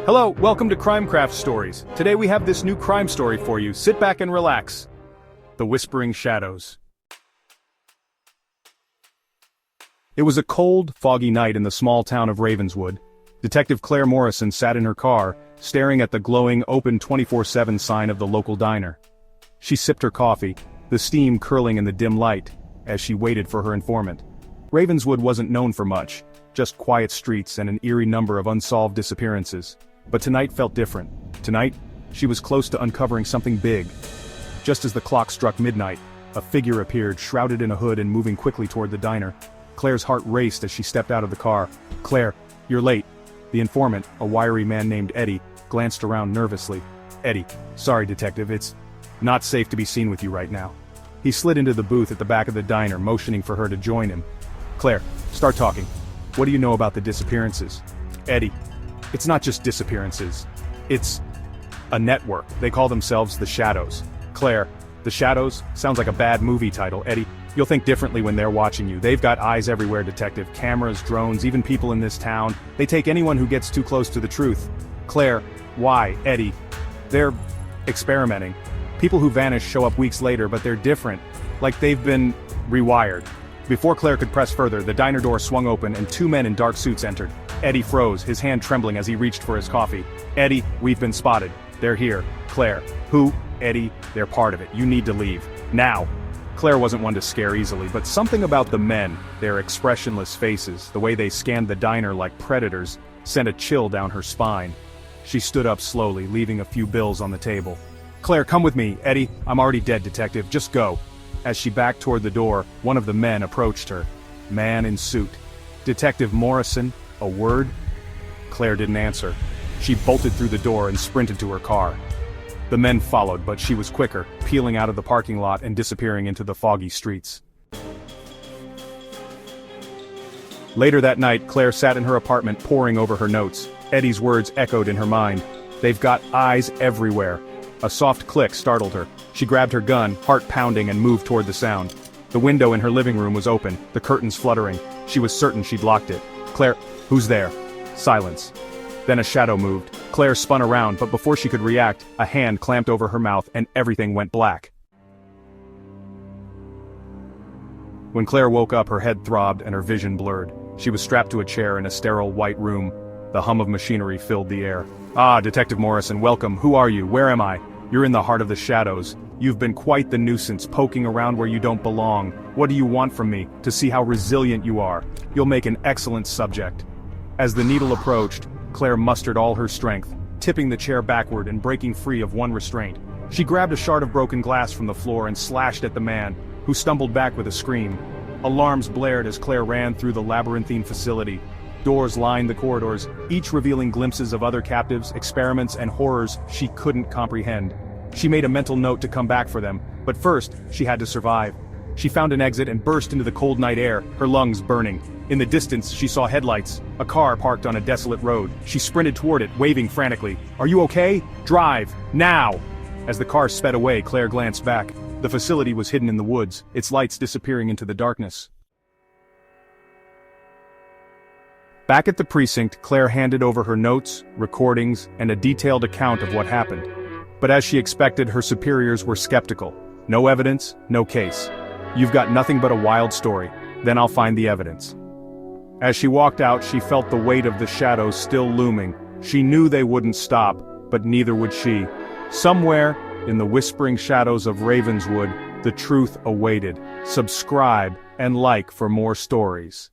Hello, welcome to Crimecraft Stories. Today we have this new crime story for you. Sit back and relax. The Whispering Shadows. It was a cold, foggy night in the small town of Ravenswood. Detective Claire Morrison sat in her car, staring at the glowing open 24/7 sign of the local diner. She sipped her coffee, the steam curling in the dim light, as she waited for her informant. Ravenswood wasn't known for much, just quiet streets and an eerie number of unsolved disappearances. But tonight felt different. Tonight, she was close to uncovering something big. Just as the clock struck midnight, a figure appeared, shrouded in a hood and moving quickly toward the diner. Claire's heart raced as she stepped out of the car. "Claire, you're late." The informant, a wiry man named Eddie, glanced around nervously. "Eddie, sorry detective, it's not safe to be seen with you right now." He slid into the booth at the back of the diner, motioning for her to join him. "Claire, start talking. What do you know about the disappearances?" "Eddie, it's not just disappearances. It's a network. They call themselves the Shadows." "Claire, the Shadows? Sounds like a bad movie title. Eddie, you'll think differently when they're watching you. They've got eyes everywhere, detective. Cameras, drones, even people in this town. They take anyone who gets too close to the truth." "Claire, why, Eddie?" "They're experimenting. People who vanish show up weeks later, but they're different. Like they've been rewired." Before Claire could press further, the diner door swung open and two men in dark suits entered. Eddie froze, his hand trembling as he reached for his coffee. "Eddie, we've been spotted. They're here." "Claire, who?" "Eddie, they're part of it. You need to leave. Now." Claire wasn't one to scare easily, but something about the men, their expressionless faces, the way they scanned the diner like predators, sent a chill down her spine. She stood up slowly, leaving a few bills on the table. "Claire, come with me." "Eddie, I'm already dead, detective. Just go." As she backed toward the door, one of the men approached her. Man in suit. "Detective Morrison, a word?" Claire didn't answer. She bolted through the door and sprinted to her car. The men followed, but she was quicker, peeling out of the parking lot and disappearing into the foggy streets. Later that night, Claire sat in her apartment poring over her notes. Eddie's words echoed in her mind. "They've got eyes everywhere." A soft click startled her. She grabbed her gun, heart pounding, and moved toward the sound. The window in her living room was open, the curtains fluttering. She was certain she'd locked it. "Claire, who's there?" Silence. Then a shadow moved. Claire spun around, but before she could react, a hand clamped over her mouth and everything went black. When Claire woke up, her head throbbed and her vision blurred. She was strapped to a chair in a sterile white room. The hum of machinery filled the air. "Ah, Detective Morrison, welcome. Who are you? Where am I?" "You're in the heart of the shadows. You've been quite the nuisance, poking around where you don't belong. What do you want from me? To see how resilient you are. You'll make an excellent subject." As the needle approached, Claire mustered all her strength, tipping the chair backward and breaking free of one restraint. She grabbed a shard of broken glass from the floor and slashed at the man, who stumbled back with a scream. Alarms blared as Claire ran through the labyrinthine facility. Doors lined the corridors, each revealing glimpses of other captives, experiments, and horrors she couldn't comprehend. She made a mental note to come back for them, but first, she had to survive. She found an exit and burst into the cold night air, her lungs burning. In the distance, she saw headlights, a car parked on a desolate road. She sprinted toward it, waving frantically. "Are you okay? Drive! Now!" As the car sped away, Claire glanced back. The facility was hidden in the woods, its lights disappearing into the darkness. Back at the precinct, Claire handed over her notes, recordings, and a detailed account of what happened. But as she expected, her superiors were skeptical. "No evidence, no case. You've got nothing but a wild story. Then I'll find the evidence." As she walked out, she felt the weight of the shadows still looming. She knew they wouldn't stop, but neither would she. Somewhere, in the whispering shadows of Ravenswood, the truth awaited. Subscribe and like for more stories.